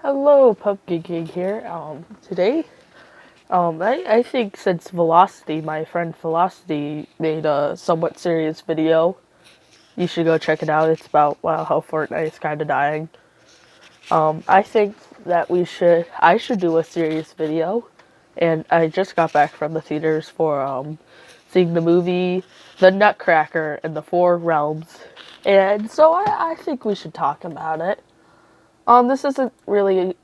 Hello, Pumpkin King here. Today, I think since Velocity, my friend Velocity made a somewhat serious video. You should go check it out. It's about, wow, how Fortnite is kind of dying. I think that I should do a serious video. And I just got back from the theaters for, seeing the movie The Nutcracker in the Four Realms. And so I think we should talk about it. This isn't really,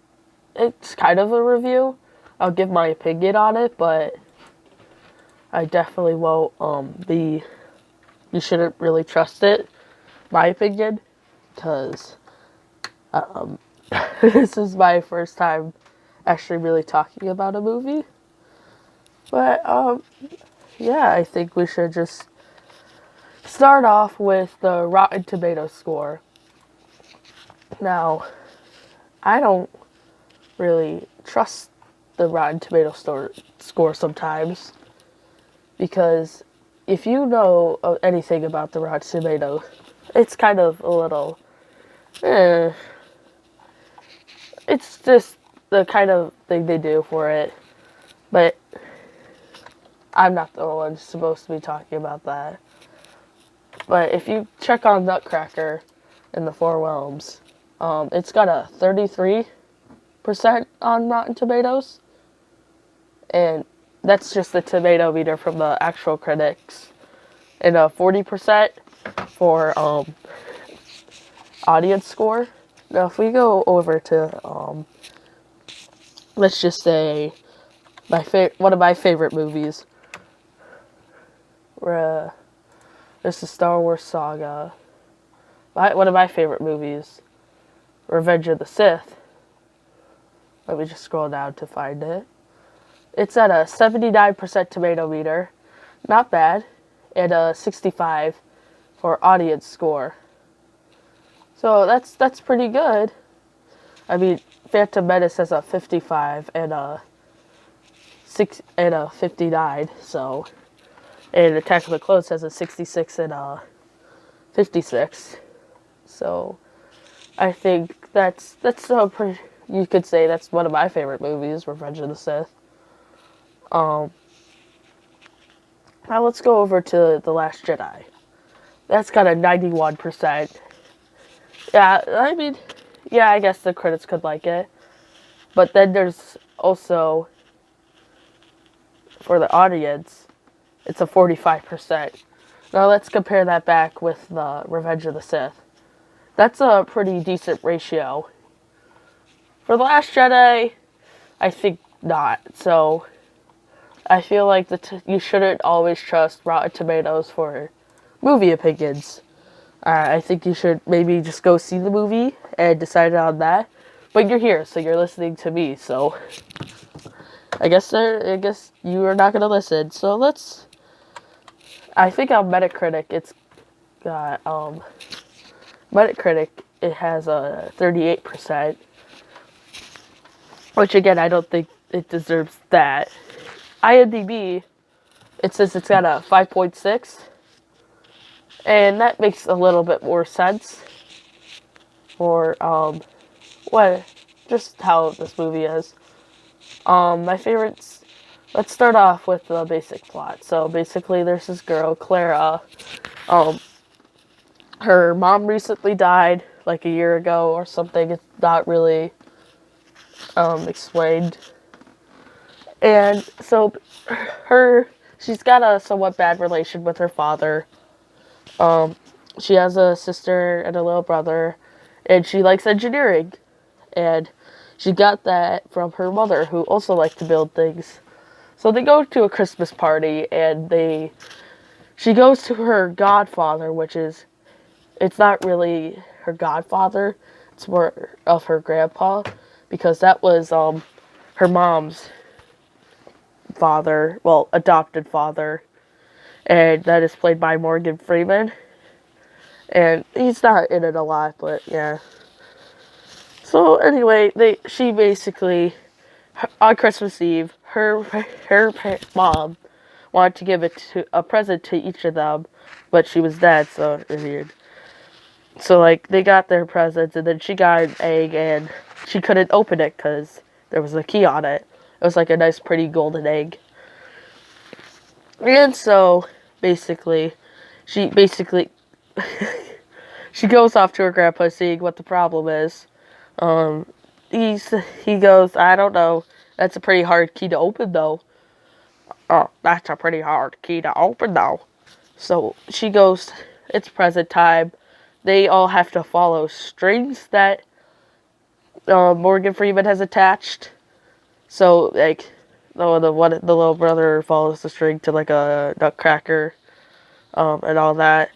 it's kind of a review. I'll give my opinion on it, but I definitely won't, you shouldn't really trust it, my opinion, because, this is my first time actually really talking about a movie. But, yeah, I think we should just start off with the Rotten Tomatoes score. Now, I don't really trust the Rotten Tomatoes score sometimes, because if you know anything about the Rotten Tomatoes, it's kind of a little, it's just the kind of thing they do for it, but I'm not the one supposed to be talking about that. But if you check on Nutcracker in the Four Realms, it's got a 33% on Rotten Tomatoes, and that's just the tomato meter from the actual critics, and a 40% for audience score. Now, if we go over to let's just say one of my favorite movies, this is Star Wars Saga. One of my favorite movies, Revenge of the Sith. Let me just scroll down to find it. It's at a 79% tomato meter, not bad, and a 65 for audience score. So that's pretty good. I mean, Phantom Menace has a 55 and a 59. So, and Attack of the Clones has a 66 and a 56. So, I think that's a pretty. You could say that's one of my favorite movies, Revenge of the Sith. Now let's go over to The Last Jedi. That's got a 91%. Yeah, I mean, yeah, I guess the critics could like it. But then there's also, for the audience, it's a 45%. Now let's compare that back with the Revenge of the Sith. That's a pretty decent ratio. For The Last Jedi, I think not. So, I feel like you shouldn't always trust Rotten Tomatoes for movie opinions. I think you should maybe just go see the movie and decide on that. But you're here, so you're listening to me. So I guess you are not gonna listen. So I think on Metacritic it's got Metacritic it has a 38%, which again I don't think it deserves that. IMDb, it says it's got a 5.6, and that makes a little bit more sense for just how this movie is. My favorites. Let's start off with the basic plot. So basically, there's this girl, Clara. Her mom recently died, like a year ago or something. It's not really explained. And so, she's got a somewhat bad relation with her father. She has a sister and a little brother, and she likes engineering. And she got that from her mother, who also liked to build things. So they go to a Christmas party, and she goes to her godfather, it's not really her godfather, it's more of her grandpa, because that was, her mom's father, well, adopted father, and that is played by Morgan Freeman, and he's not in it a lot, but yeah. So anyway, she basically, on Christmas Eve, her mom wanted to give a present to each of them, but she was dead, so weird. So like they got their presents, and then she got an egg, and she couldn't open it because there was a key on it. It was like a nice, pretty golden egg. And so, basically, she she goes off to her grandpa seeing what the problem is. Um, he goes, I don't know. That's a pretty hard key to open, though. Oh, that's a pretty hard key to open, though. So she goes, it's present time. They all have to follow strings that Morgan Freeman has attached. So, like, the little brother follows the string to, like, a Nutcracker, and all that.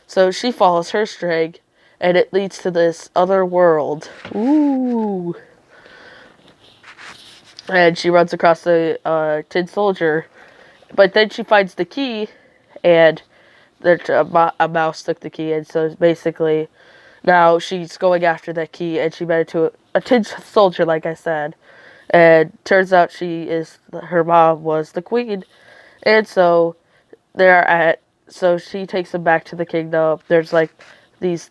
So she follows her string, and it leads to this other world. Ooh. And she runs across the tin soldier. But then she finds the key, and there's a mouse took the key, and so basically now she's going after that key, and she met into a tin soldier, like I said. And turns out her mom was the queen. And so so she takes them back to the kingdom. There's like these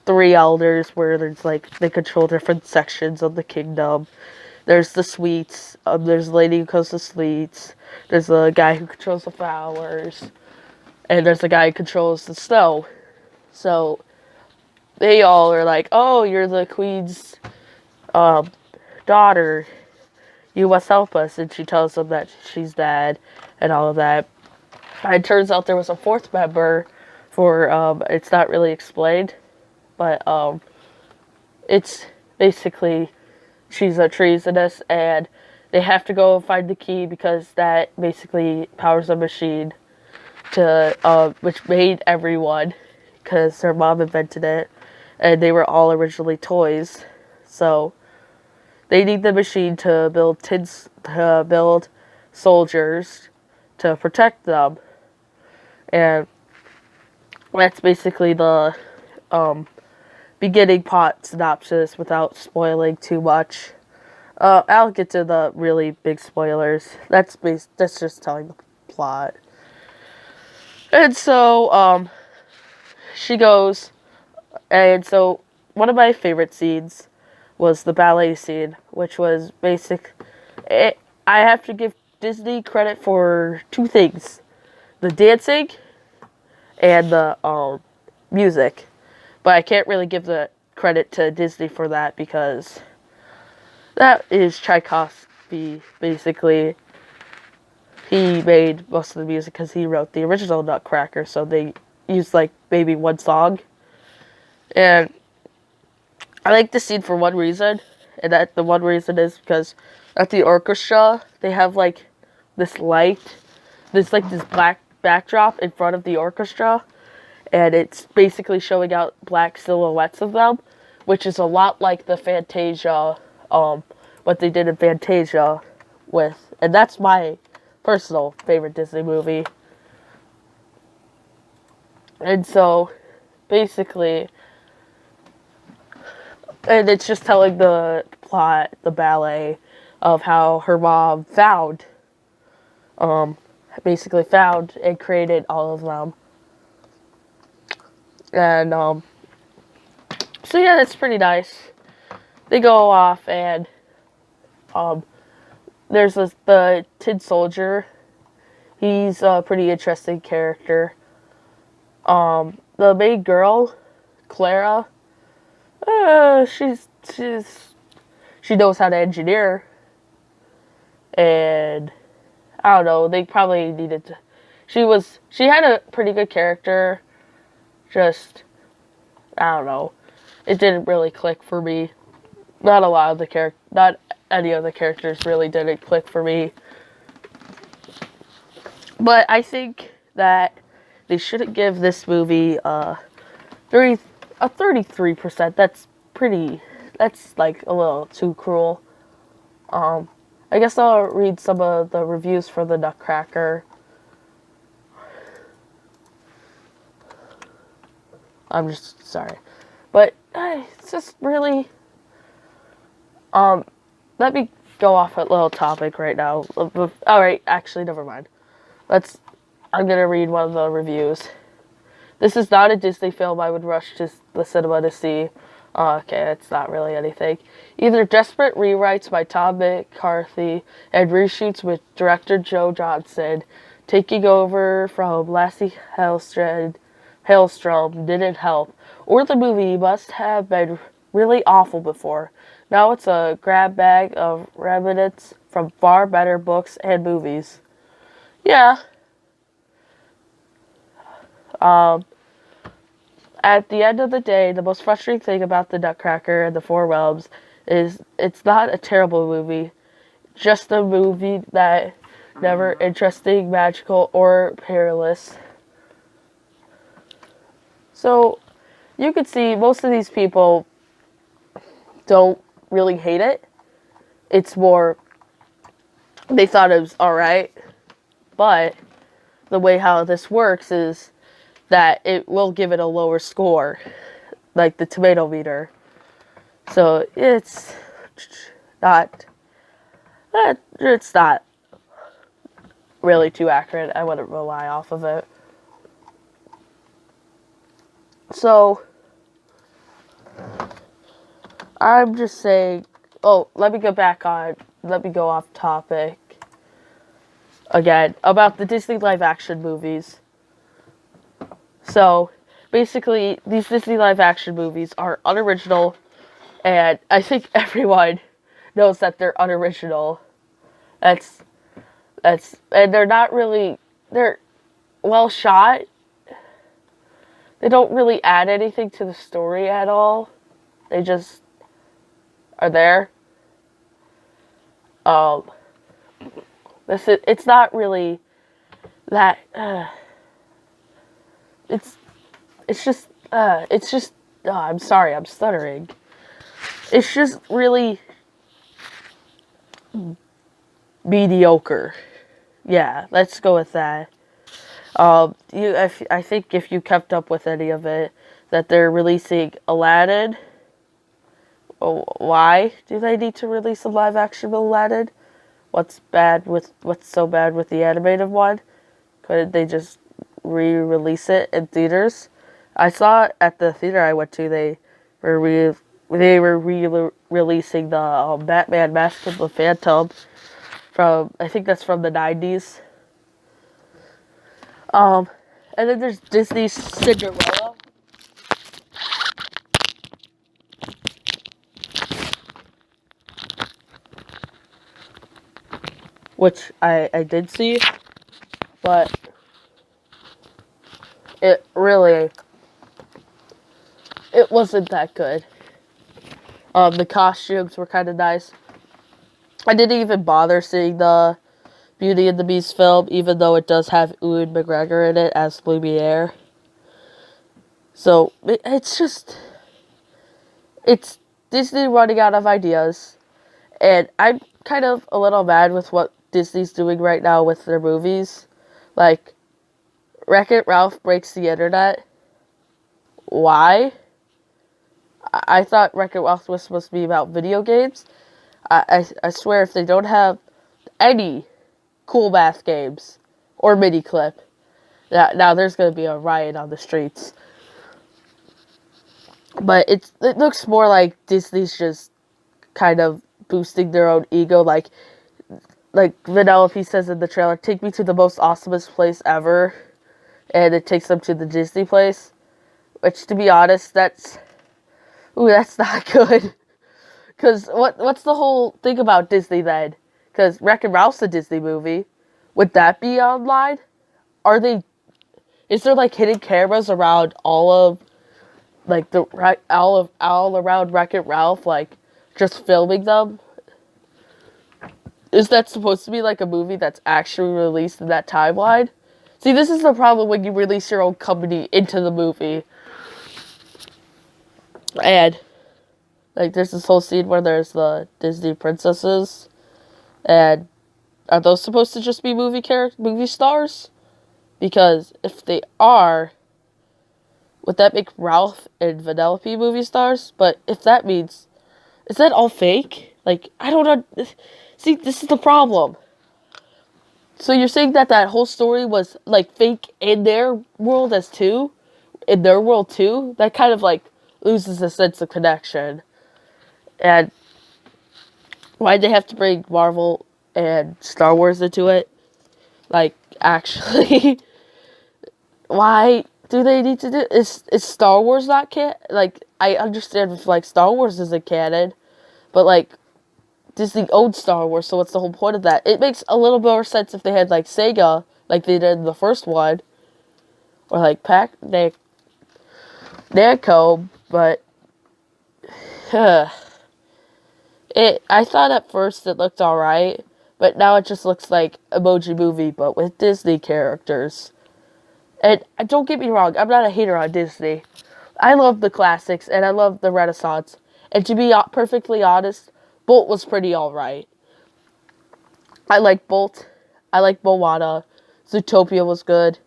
3 elders where there's like, they control different sections of the kingdom. There's the sweets. There's the lady who controls the sweets. There's the guy who controls the flowers. And there's the guy who controls the snow. So they all are like, oh, you're the queen's daughter. You must help us. And she tells them that she's dead and all of that. And it turns out there was a 4th member for, it's not really explained, but it's basically she's a treasonous, and they have to go find the key because that basically powers a machine to which made everyone, because her mom invented it, and they were all originally toys. So they need the machine to build soldiers to protect them, and that's basically the beginning plot synopsis without spoiling too much. I'll get to the really big spoilers. That's just telling the plot. And so, she goes, and so one of my favorite scenes was the ballet scene, which was I have to give Disney credit for 2 things: the dancing and the music. But I can't really give the credit to Disney for that because that is Tchaikovsky, basically. He made most of the music because he wrote the original Nutcracker, so they used, like, maybe 1 song. And I like this scene for one reason, and that the one reason is because at the orchestra, they have, like, this light, this black backdrop in front of the orchestra, and it's basically showing out black silhouettes of them, which is a lot like the Fantasia, what they did in Fantasia and that's my personal favorite Disney movie. And so, basically, and it's just telling the plot, the ballet, of how her mom basically found and created all of them. And, so yeah, that's pretty nice. They go off, and, there's the Tin Soldier. He's a pretty interesting character. The main girl, Clara, she knows how to engineer. And, I don't know, they probably needed to, she had a pretty good character, just, I don't know, it didn't really click for me. Not any of the characters really didn't click for me. But I think that they shouldn't give this movie a 33%. That's like a little too cruel. I guess I'll read some of the reviews for the Nutcracker. I'm just sorry. But it's just really... let me go off a little topic right now. Alright, actually, never mind. I'm gonna read one of the reviews. This is not a Disney film I would rush to the cinema to see. Oh, okay, that's not really anything. Either desperate rewrites by Tom McCarthy and reshoots with director Joe Johnston taking over from Hailstrom didn't help, or the movie must have been really awful before. Now it's a grab bag of remnants from far better books and movies. Yeah. Um, at the end of the day, the most frustrating thing about the Nutcracker and the Four Realms is it's not a terrible movie, just a movie that never interesting, magical, or perilous. So you could see most of these people don't really hate it. It's more they thought it was alright, but the way how this works is that it will give it a lower score, like the tomato meter. So not it's not really too accurate. I wouldn't rely off of it. So I'm just saying. Oh, let me go off topic again about the Disney live action movies. So basically, these Disney live action movies are unoriginal, and I think everyone knows that they're unoriginal. That's and they're well shot. They don't really add anything to the story at all. They just are there. Um, it's not really that. It's just. Oh, I'm sorry, I'm stuttering. It's just really mediocre. Yeah, let's go with that. I think if you kept up with any of it, that they're releasing Aladdin. Oh, why do they need to release a live action Aladdin? What's so bad with the animated one? Couldn't they just re-release it in theaters? I saw it at the theater I went to. They were releasing the Batman Mask of the Phantom from, I think that's from the 90s. And then there's Disney's Cinderella, which I did see, but it wasn't that good. The costumes were kind of nice. I didn't even bother seeing the Beauty and the Beast film, even though it does have Ewan McGregor in it as Lumiere. So, it's Disney running out of ideas, and I'm kind of a little mad with what Disney's doing right now with their movies. Like, Wreck-It Ralph breaks the internet. Why? I thought Wreck-It Ralph was supposed to be about video games. I swear if they don't have any cool math games or mini clip, now there's going to be a riot on the streets. But it looks more like Disney's just kind of boosting their own ego, like Vanellope says in the trailer, take me to the most awesomest place ever, and it takes them to the Disney place, which, to be honest, that's not good, because what's the whole thing about Disney then? Because Wreck-It Ralph's a Disney movie. Would that be online? Is there like hidden cameras around all around Wreck-It Ralph, like just filming them? Is that supposed to be like a movie that's actually released in that timeline? See, this is the problem when you release your own company into the movie. And like there's this whole scene where there's the Disney princesses, and are those supposed to just be movie stars? Because if they are, would that make Ralph and Vanellope movie stars? But if that means, is that all fake? Like, I don't know. See, this is the problem. So you're saying that whole story was like fake in their world too? That kind of like loses a sense of connection. And why'd they have to bring Marvel and Star Wars into it? Like, actually, why do they need to do? Is Star Wars not canon? Like, I understand if like Star Wars isn't canon, but like Disney owns Star Wars, so what's the whole point of that? It makes a little more sense if they had like Sega, like they did in the first one, or like Namco, but I thought at first it looked alright, but now it just looks like Emoji Movie, but with Disney characters. And don't get me wrong, I'm not a hater on Disney. I love the classics, and I love the Renaissance. And to be perfectly honest, Bolt was pretty alright. I like Bolt. I like Moana. Zootopia was good.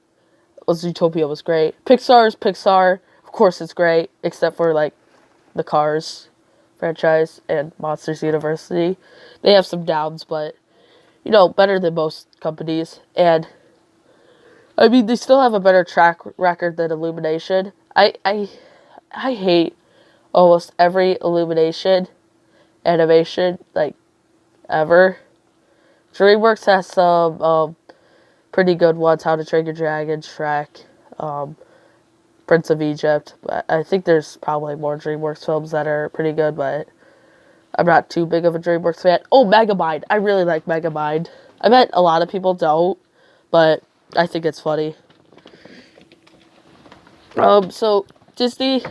Well, Zootopia was great. Pixar is Pixar. Of course it's great, except for, like, the Cars franchise and Monsters University. They have some downs, but, you know, better than most companies. And, I mean, they still have a better track record than Illumination. I hate almost illumination animation, like, ever. DreamWorks has some pretty good ones. How to Train Your Dragon, Shrek, Prince of Egypt. But I think there's probably more DreamWorks films that are pretty good, but I'm not too big of a DreamWorks fan. Oh, Megamind. I really like Megamind. I bet a lot of people don't, but I think it's funny. So Disney,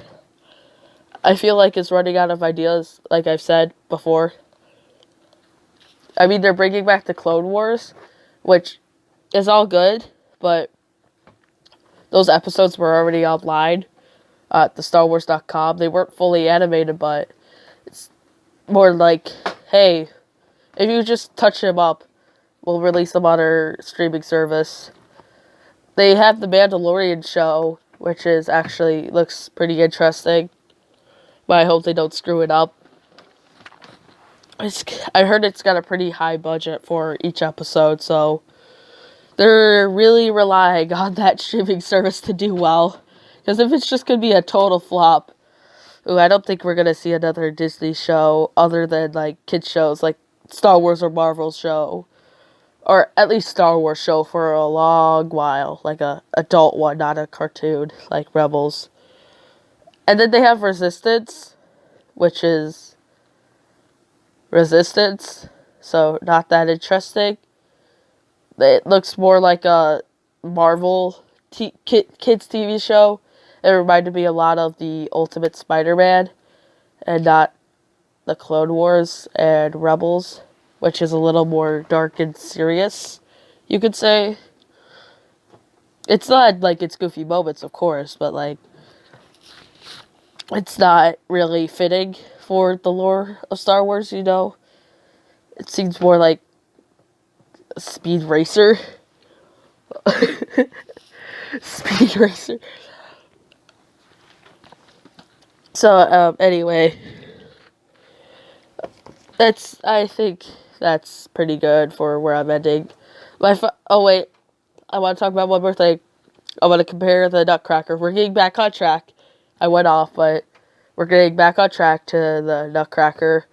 I feel like, is running out of ideas, like I've said before. I mean, they're bringing back the Clone Wars, which is all good, but those episodes were already online at the StarWars.com. They weren't fully animated, but it's more like, hey, if you just touch them up, we'll release them on our streaming service. They have the Mandalorian show, which is actually looks pretty interesting, but I hope they don't screw it up. I heard it's got a pretty high budget for each episode, so they're really relying on that streaming service to do well. Because if it's just going to be a total flop, I don't think we're going to see another Disney show other than, like, kids shows, like Star Wars or Marvel show. Or at least Star Wars show for a long while. Like a adult one, not a cartoon, like Rebels. And then they have Resistance, which is Resistance, so not that interesting. It looks more like a Marvel kids TV show. It reminded me a lot of the Ultimate Spider-Man, and not the Clone Wars and Rebels, which is a little more dark and serious, you could say. It's not like it's goofy moments, of course, but like it's not really fitting for the lore of Star Wars, you know? It seems more like a Speed Racer. Speed Racer. So, anyway. I think that's pretty good for where I'm ending. Oh, wait. I want to talk about one more thing. I want to compare the Nutcracker. We're getting back on track. I went off, but we're getting back on track to the Nutcracker.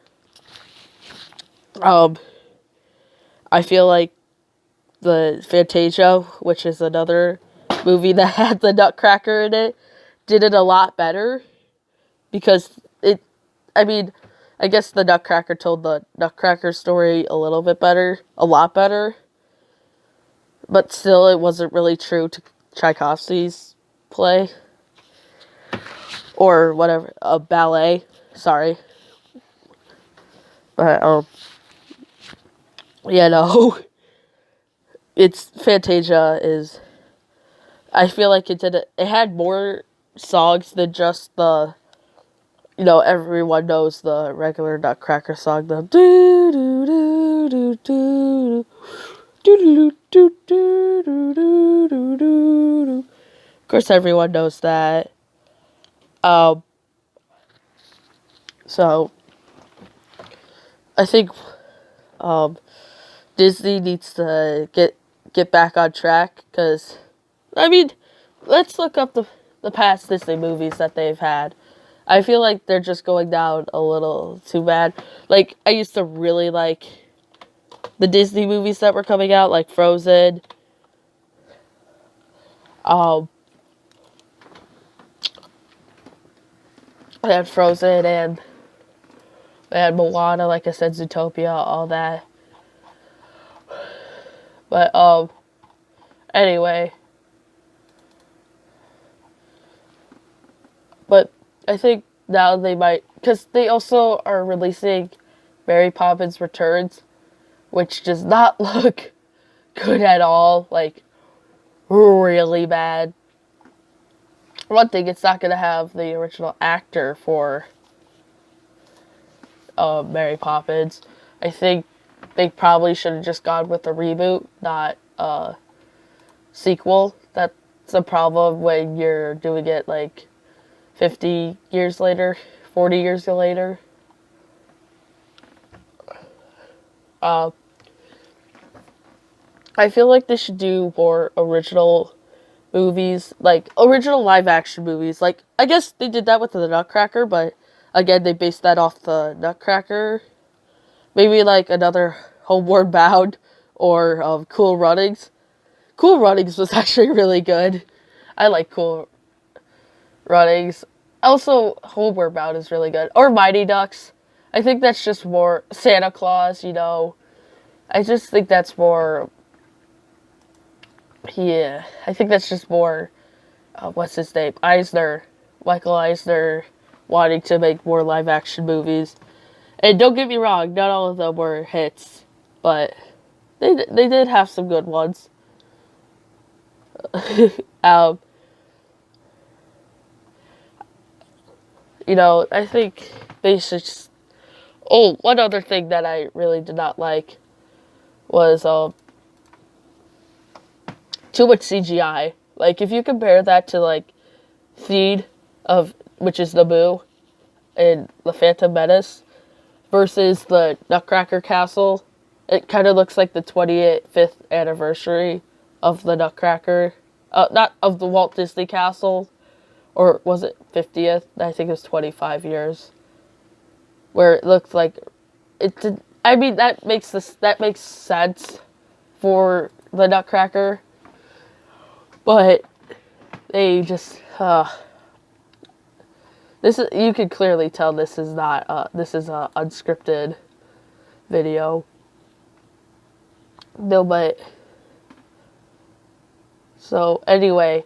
I feel like the Fantasia, which is another movie that had the Nutcracker in it, did it a lot better. Because I guess the Nutcracker told the Nutcracker story a little bit better. A lot better. But still, it wasn't really true to Tchaikovsky's play. Or whatever, a ballet. Sorry. But, yeah, no. It's Fantasia is... I feel like it had more songs than just the... You know, everyone knows the regular Nutcracker song, the do do do do do do do do do do do do. Of course, everyone knows that. So I think Disney needs to get back on track, because I mean, let's look up the past Disney movies that they've had. I feel like they're just going down a little too bad. Like, I used to really like the Disney movies that were coming out, like Frozen. Um, they had Frozen and they had Moana, like I said, Zootopia, all that. But, anyway. But I think now they might, because they also are releasing Mary Poppins Returns, which does not look good at all. Like, really bad. One thing, it's not going to have the original actor for Mary Poppins. I think they probably should have just gone with a reboot, not a sequel. That's the problem when you're doing it like 50 years later, 40 years later. I feel like they should do more original movies, like original live action movies. Like, I guess they did that with the Nutcracker, but again, they based that off the Nutcracker. Maybe like another Homeward Bound or Cool Runnings. Cool Runnings was actually really good. I like Cool Runnings. Also, Homeward Bound is really good. Or Mighty Ducks. I think that's just more Santa Claus, you know. I just think that's more. Yeah, I think that's just more. What's his name? Eisner. Michael Eisner wanting to make more live action movies. And don't get me wrong, not all of them were hits, but they did have some good ones. um, you know, I think they should. Oh, one other thing that I really did not like was too much CGI. Like, if you compare that to like Feed which is Naboo in The Phantom Menace versus the Nutcracker Castle, it kind of looks like the 25th anniversary of the Nutcracker, not of the Walt Disney Castle, or was it 50th? I think it was 25 years, where it looked like it did. I mean, that makes sense for the Nutcracker, but they just this is, you can clearly tell this is not this is a unscripted video. No, but so anyway,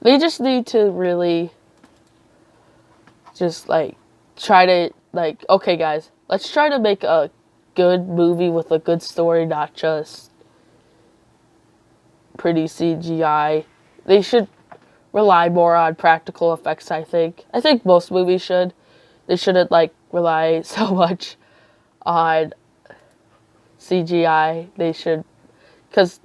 they just need to really just like try to like, okay guys, let's try to make a good movie with a good story, not just pretty CGI. They should rely more on practical effects, I think. I think most movies should. They shouldn't like rely so much on CGI. They should, because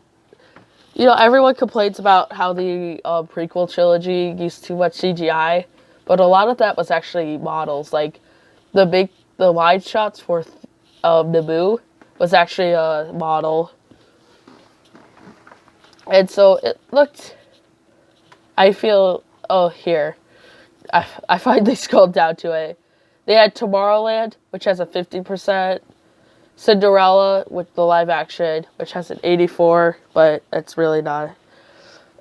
you know, everyone complains about how the prequel trilogy used too much CGI, but a lot of that was actually models. Like the wide shots for Naboo was actually a model, and so it looked. I feel. Oh, here, I finally scrolled down to it. They had Tomorrowland, which has a 50%. Cinderella with the live action, which has an 84, but it's really not.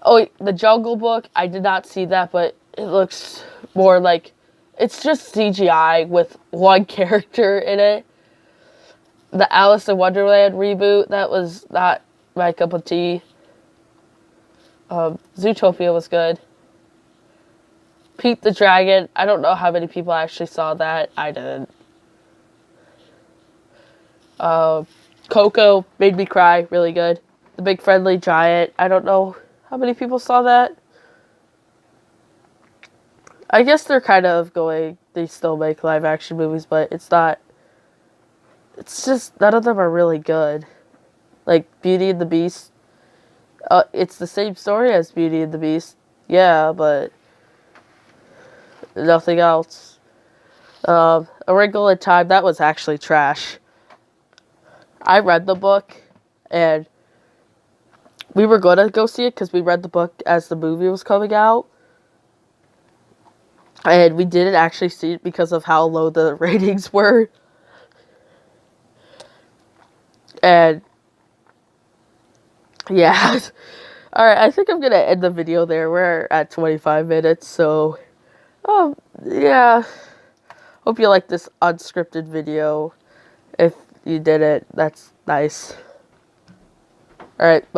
Oh, the Jungle Book, I did not see that, but it looks more like it's just CGI with one character in it. The Alice in Wonderland reboot, that was not my cup of tea. Zootopia was good. Pete the Dragon, I don't know how many people actually saw that. I didn't. Coco made me cry, really good. The Big Friendly Giant, I don't know how many people saw that. I guess they're kind of they still make live action movies, but it's just, none of them are really good. Like, Beauty and the Beast, it's the same story as Beauty and the Beast, yeah, but nothing else. A Wrinkle in Time, that was actually trash. I read the book, and we were going to go see it because we read the book as the movie was coming out. And we didn't actually see it because of how low the ratings were. And yeah. Alright, I think I'm gonna end the video there. We're at 25 minutes, so yeah. Hope you like this unscripted video. If you did it, that's nice. Alright, bye.